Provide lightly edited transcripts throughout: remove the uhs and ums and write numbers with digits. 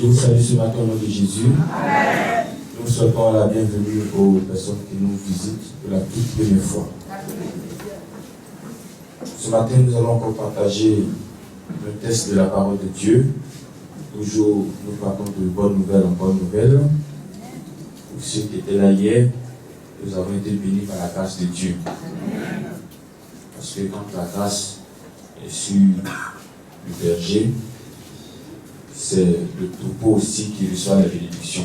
Je vous salue ce matin au nom de Jésus. Amen. Nous souhaitons la bienvenue aux personnes qui nous visitent pour la toute première fois. Ce matin, nous allons encore partager le texte de la parole de Dieu. Toujours, nous partons de bonnes nouvelles en bonnes nouvelles. Pour ceux qui étaient là hier, nous avons été bénis par la grâce de Dieu. Parce que quand la grâce est sur le berger, c'est le troupeau aussi qui reçoit la bénédiction.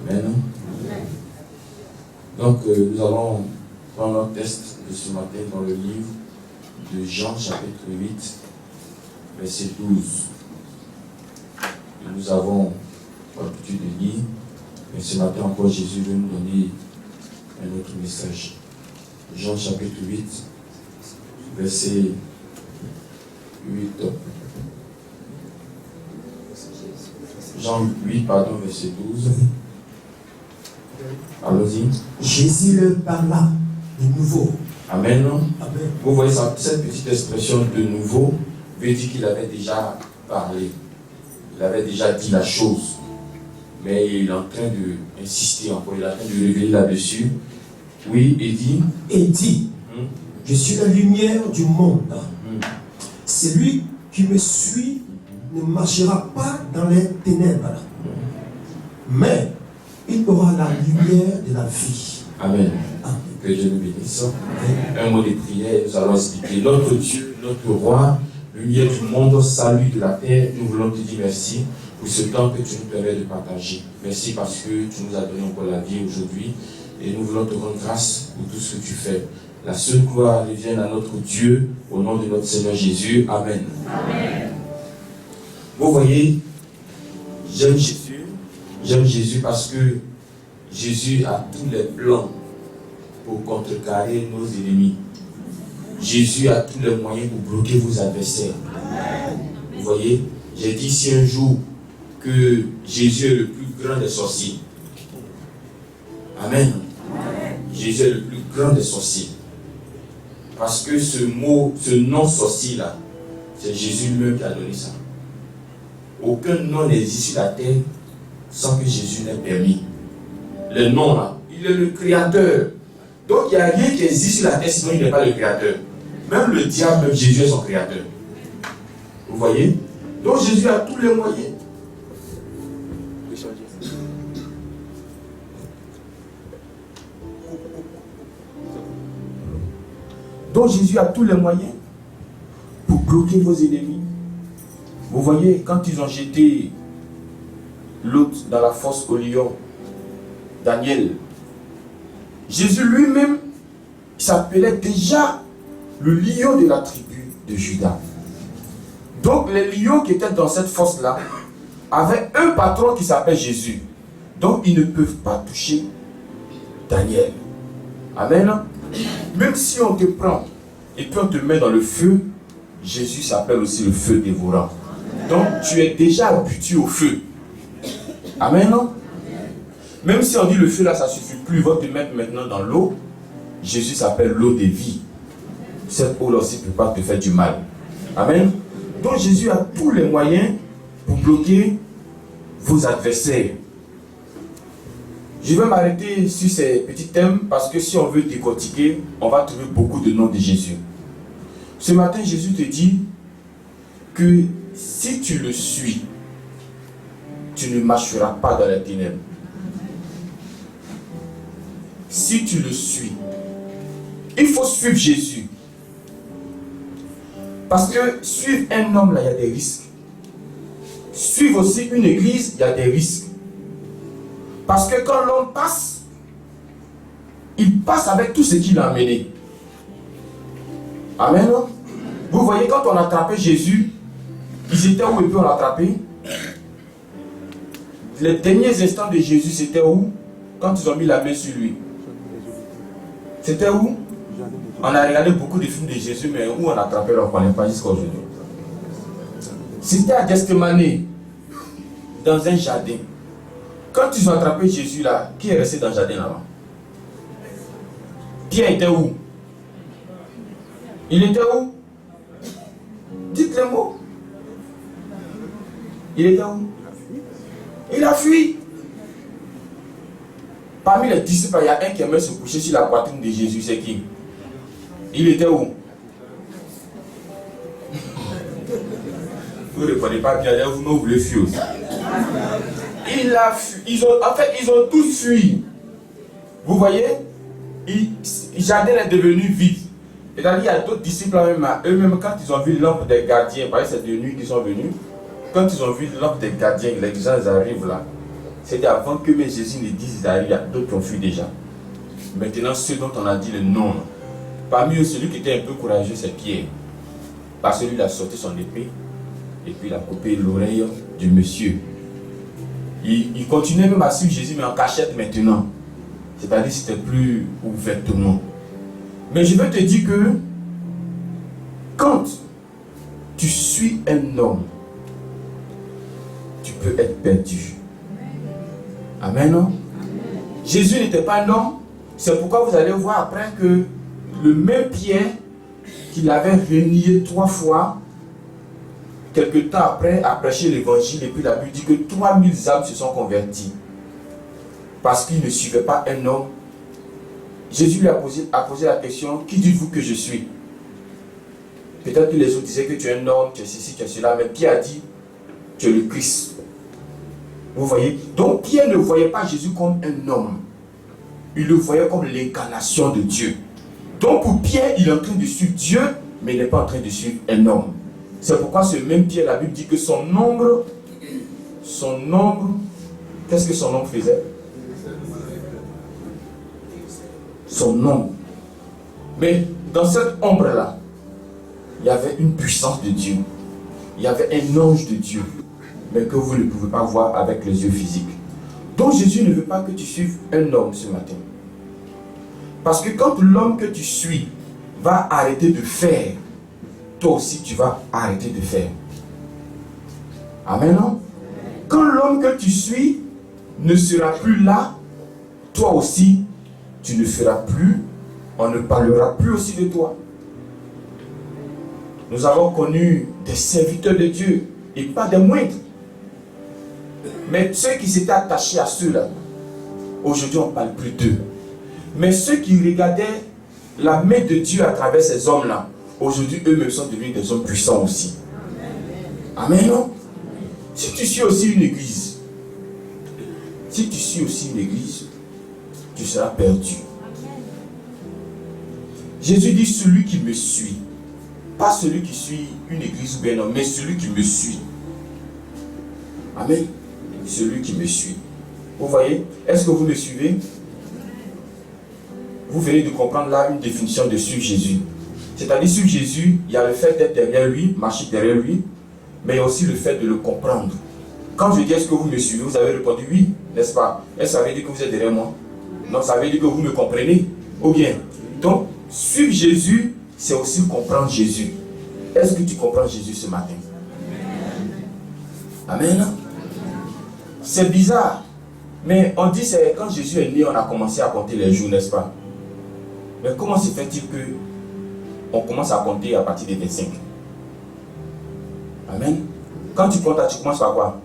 Amen. Donc, nous allons prendre notre texte de ce matin dans le livre de Jean, chapitre 8, verset 12. Et nous avons l'habitude de lire, mais ce matin encore, Jésus veut nous donner un autre message. Jean, chapitre 8, verset 8. Jean 8, verset 12. Allons-y. Jésus leur parla de nouveau. Amen. Amen. Vous voyez cette petite expression de nouveau veut dire qu'il avait déjà parlé. Il avait déjà dit la chose. Mais il est en train d'insister encore. Il est en train de révéler là-dessus. Oui, il dit. Et dit, je suis la lumière du monde. Celui qui me suit ne marchera pas dans les ténèbres, mais il aura la lumière de la vie. Amen. Amen. Que Dieu nous bénisse. Un mot de prière, nous allons expliquer. Notre Dieu, notre roi, lumière du monde, salut de la terre, nous voulons te dire merci pour ce temps que tu nous permets de partager. Merci parce que tu nous as donné encore la vie aujourd'hui et nous voulons te rendre grâce pour tout ce que tu fais. La seule gloire revienne à notre Dieu au nom de notre Seigneur Jésus. Amen. Amen. Vous voyez, j'aime Jésus. J'aime Jésus parce que Jésus a tous les plans pour contrecarrer nos ennemis. Jésus a tous les moyens pour bloquer vos adversaires. Vous voyez, j'ai dit ici un jour que Jésus est le plus grand des sorciers. Amen. Jésus est le plus grand des sorciers. Parce que ce mot, ce nom sorcier là, c'est Jésus lui-même qui a donné ça. Aucun nom n'existe sur la terre sans que Jésus n'ait permis. Le nom là, il est le créateur. Donc il n'y a rien qui existe sur la terre sinon il n'est pas le créateur. Même le diable, même Jésus est son créateur. Vous voyez? Donc Jésus a tous les moyens. Donc Jésus a tous les moyens pour bloquer vos ennemis. Vous voyez, quand ils ont jeté l'autre dans la fosse au lion, Daniel, Jésus lui-même s'appelait déjà le lion de la tribu de Juda. Donc les lions qui étaient dans cette fosse-là avaient un patron qui s'appelle Jésus. Donc ils ne peuvent pas toucher Daniel. Amen. Même si on te prend et puis on te met dans le feu, Jésus s'appelle aussi le feu dévorant. Donc tu es déjà habitué au feu. Amen. Même si on dit le feu là, ça ne suffit plus, il va te mettre maintenant dans l'eau. Jésus s'appelle l'eau de vie. Cette eau là aussi ne peut pas te faire du mal. Amen. Donc Jésus a tous les moyens pour bloquer vos adversaires. Je vais m'arrêter sur ces petits thèmes parce que si on veut décortiquer, on va trouver beaucoup de noms de Jésus. Ce matin, Jésus te dit que si tu le suis, tu ne marcheras pas dans les ténèbres. Si tu le suis, il faut suivre Jésus. Parce que suivre un homme, là, il y a des risques. Suivre aussi une église, il y a des risques. Parce que quand l'homme passe, il passe avec tout ce qu'il a amené. Amen. Vous voyez, quand on a attrapé Jésus, ils étaient où et puis on l'a attrapé? Les derniers instants de Jésus, c'était où? Quand ils ont mis la main sur lui. C'était où? On a regardé beaucoup de films de Jésus, mais où on a attrapé, on ne connaît pas jusqu'à aujourd'hui. C'était à Gethsemane, dans un jardin. Quand ils ont attrapé Jésus là, qui est resté dans le jardin là-bas? Pierre était où? Il était où? Dites les mots. Il était où? Il a fui. Parmi les disciples, il y a un qui aimait se coucher sur la poitrine de Jésus. C'est qui? Il était où? Vous ne répondez pas bien, vous me voulez fuir aussi. Il a fui. Ils ont tous fui. Vous voyez? Le jardin est devenu vide. C'est-à-dire, il y a d'autres disciples eux-mêmes, quand ils ont vu l'ombre des gardiens, parce que c'est de nuit qu'ils sont venus, quand ils ont vu l'ombre des gardiens, les gens arrivent là. C'était avant que même Jésus ne dise ils arrivent, il y a d'autres qui ont fui déjà. Maintenant, ceux dont on a dit le nom, parmi eux, celui qui était un peu courageux, c'est Pierre. Parce que lui, il a sorti son épée et puis il a coupé l'oreille du monsieur. Il continuait même à suivre Jésus, mais en cachette maintenant. C'est-à-dire que c'était plus ouvertement. Mais je veux te dire que quand tu suis un homme, tu peux être perdu. Amen, non? Jésus n'était pas un homme. C'est pourquoi vous allez voir après que le même Pierre qu'il avait renié 3 fois, quelque temps après, a prêché l'évangile, et puis la Bible dit que 3000 âmes se sont converties. Parce qu'il ne suivait pas un homme. Jésus lui a posé la question, qui dites-vous que je suis? Peut-être que les autres disaient que tu es un homme, tu es ceci, tu es cela, mais Pierre a dit, tu es le Christ. Vous voyez? Donc Pierre ne voyait pas Jésus comme un homme. Il le voyait comme l'incarnation de Dieu. Donc pour Pierre, il est en train de suivre Dieu, mais il n'est pas en train de suivre un homme. C'est pourquoi ce même Pierre, la Bible dit que son ombre, qu'est-ce que son ombre faisait? Son ombre. Mais dans cette ombre-là, il y avait une puissance de Dieu. Il y avait un ange de Dieu, mais que vous ne pouvez pas voir avec les yeux physiques. Donc Jésus ne veut pas que tu suives un homme ce matin. Parce que quand l'homme que tu suis va arrêter de faire, toi aussi tu vas arrêter de faire. Amen, non? Quand l'homme que tu suis ne sera plus là, toi aussi tu ne feras plus, on ne parlera plus aussi de toi. Nous avons connu des serviteurs de Dieu, et pas des moindres. Mais ceux qui s'étaient attachés à ceux-là, aujourd'hui on ne parle plus d'eux. Mais ceux qui regardaient la main de Dieu à travers ces hommes-là, aujourd'hui eux-mêmes sont devenus des hommes puissants aussi. Amen, non? Si tu suis aussi une église, tu seras perdu. Jésus dit celui qui me suit, pas celui qui suit une église ou bien non, mais celui qui me suit. Amen. Celui qui me suit. Vous voyez? Est-ce que vous me suivez? Vous venez de comprendre là une définition de suivre Jésus. C'est-à-dire suivre Jésus, il y a le fait d'être derrière lui, marcher derrière lui, mais il y a aussi le fait de le comprendre. Quand je dis est-ce que vous me suivez, vous avez répondu oui, n'est-ce pas? Est-ce que ça veut dire que vous êtes derrière moi? Non, ça veut dire que vous me comprenez. Ou bien, donc, suivre Jésus, c'est aussi comprendre Jésus. Est-ce que tu comprends Jésus ce matin? Amen. C'est bizarre. Mais on dit c'est quand Jésus est né, on a commencé à compter les jours, n'est-ce pas? Mais comment se fait-il que on commence à compter à partir des 25? Amen. Quand tu comptes, tu commences par quoi?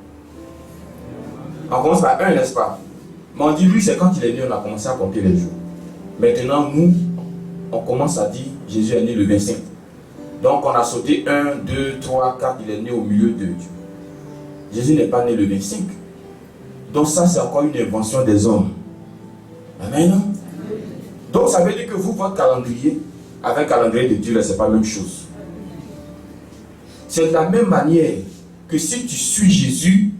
On commence par 1, n'est-ce pas? Mais on dit lui, c'est quand il est né, on a commencé à compter les jours. Maintenant, nous, on commence à dire Jésus est né le 25. Donc on a sauté 1, 2, 3, 4, il est né au milieu de Dieu. Jésus n'est pas né le 25. Donc ça, c'est encore une invention des hommes. Amen. Donc ça veut dire que vous, votre calendrier, avec le calendrier de Dieu, là, c'est pas la même chose. C'est de la même manière que si tu suis Jésus,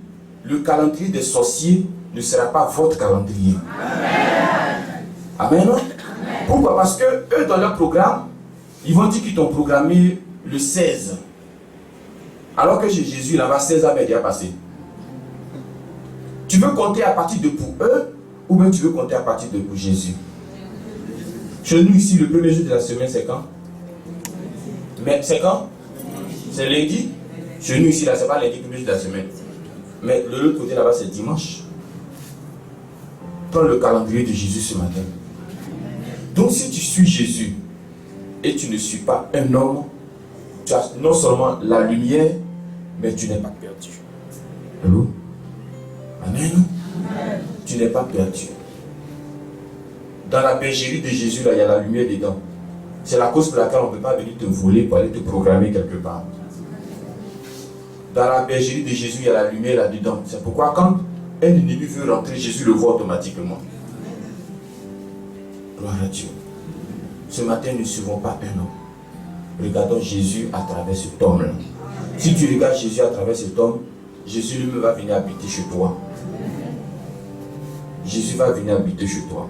le calendrier des sorciers ne sera pas votre calendrier. Amen. Amen. Pourquoi? Parce que eux, dans leur programme, ils vont dire qu'ils t'ont programmé le 16. Alors que chez Jésus, là-bas, 16 ans est déjà passé. Tu veux compter à partir de pour eux, ou bien tu veux compter à partir de pour Jésus? Chez nous ici, le premier jour de la semaine, c'est quand? Mais c'est quand? C'est lundi. Chez nous ici, là, c'est pas lundi, le premier jour de la semaine. Mais de l'autre côté, là-bas, c'est dimanche. Prends le calendrier de Jésus ce matin. Donc, si tu suis Jésus et tu ne suis pas un homme, tu as non seulement la lumière, mais tu n'es pas perdu. Allô? Amen. Amen. Tu n'es pas perdu. Dans la bergerie de Jésus, là, il y a la lumière dedans. C'est la cause pour laquelle on ne peut pas venir te voler pour aller te programmer quelque part. Dans la bergerie de Jésus, il y a la lumière là-dedans. C'est pourquoi quand un ennemi veut rentrer, Jésus le voit automatiquement. Gloire à Dieu. Ce matin, ne suivons pas un homme. Regardons Jésus à travers cet homme-là. Si tu regardes Jésus à travers cet homme, Jésus lui va venir habiter chez toi. Jésus va venir habiter chez toi.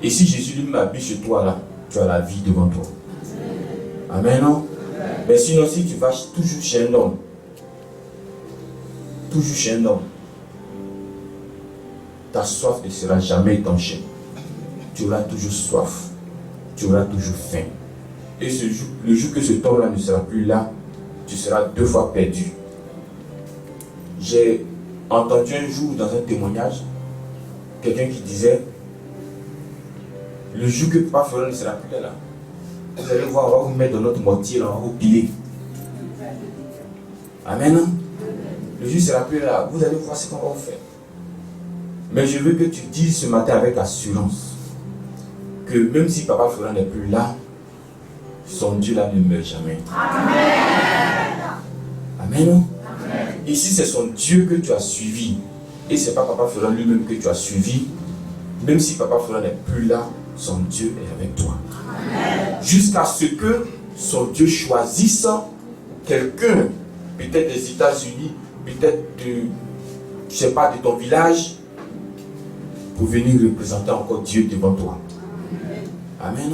Et si Jésus lui habite chez toi là, tu as la vie devant toi. Amen, non? Mais sinon, si tu vas toujours chez un homme, ta soif ne sera jamais étanchée. Tu auras toujours soif. Tu auras toujours faim. Et le jour que cet homme-là ne sera plus là, tu seras 2 fois perdu. J'ai entendu un jour dans un témoignage quelqu'un qui disait: le jour que Papa Florent ne sera plus là, vous allez voir, on va vous mettre dans notre mortier, on va vous piler. Amen. Le jour ne sera plus là, vous allez voir ce qu'on va vous faire. Mais je veux que tu dises ce matin avec assurance que même si Papa Florent n'est plus là, son Dieu là ne meurt jamais. Amen. Amen. Ici, c'est son Dieu que tu as suivi. Et ce n'est pas Papa Florent lui-même que tu as suivi. Même si Papa Florent n'est plus là, son Dieu est avec toi. Jusqu'à ce que son Dieu choisisse quelqu'un, peut-être des États-Unis, peut-être de, je sais pas, de ton village, pour venir représenter encore Dieu devant toi. Amen.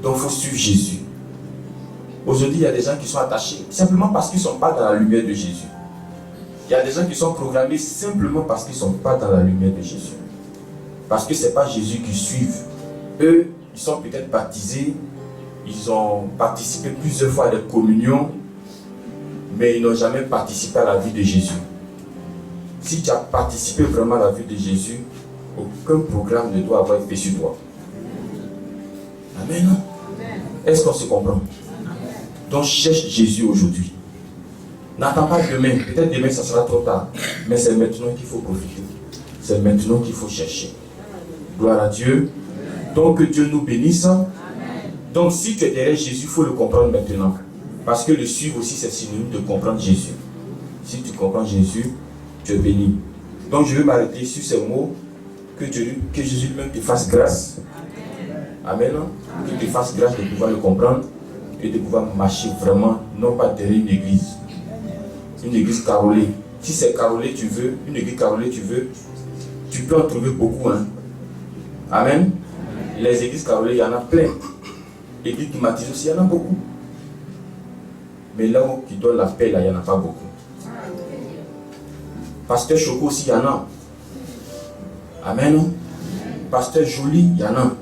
Donc il faut suivre Jésus. Aujourd'hui, il y a des gens qui sont attachés simplement parce qu'ils ne sont pas dans la lumière de Jésus. Il y a des gens qui sont programmés simplement parce qu'ils ne sont pas dans la lumière de Jésus. Parce que ce n'est pas Jésus qu'ils suivent. Eux, ils sont peut-être baptisés, ils ont participé plusieurs fois à des communions, mais ils n'ont jamais participé à la vie de Jésus. Si tu as participé vraiment à la vie de Jésus, aucun programme ne doit avoir effet sur toi. Amen. Est-ce qu'on se comprend? Donc cherche Jésus aujourd'hui. N'attends pas demain. Peut-être demain ça sera trop tard. Mais c'est maintenant qu'il faut profiter. C'est maintenant qu'il faut chercher. Gloire à Dieu. Donc que Dieu nous bénisse. Donc si tu es derrière Jésus, il faut le comprendre maintenant. Parce que le suivre aussi c'est synonyme de comprendre Jésus. Si tu comprends Jésus, tu es béni. Donc je vais m'arrêter sur ces mots. Que Jésus lui-même te fasse grâce. Amen. Qu'il te fasse grâce de pouvoir le comprendre et de pouvoir marcher vraiment, non pas derrière une église. Une église carolée. Si c'est carolé, tu veux, une église carolée, tu veux, tu peux en trouver beaucoup. Hein. Amen. Les églises carolées, il y en a plein. Églises climatisées aussi, il y en a beaucoup. Mais là où qui donne la paix, là, il n'y en a pas beaucoup. Pasteur Choco aussi, il y en a. Amen. Pasteur Joli, il y en a.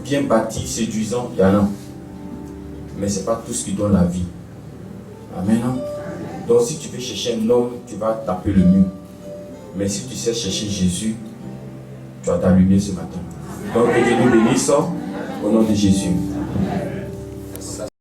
Bien bâti, séduisant, il y en a. Mais ce n'est pas tout ce qui donne la vie. Amen. Donc si tu veux chercher un homme, tu vas taper le mur. Mais si tu sais chercher Jésus, tu vas t'allumer ce matin. Donc que Dieu nous bénisse au nom de Jésus.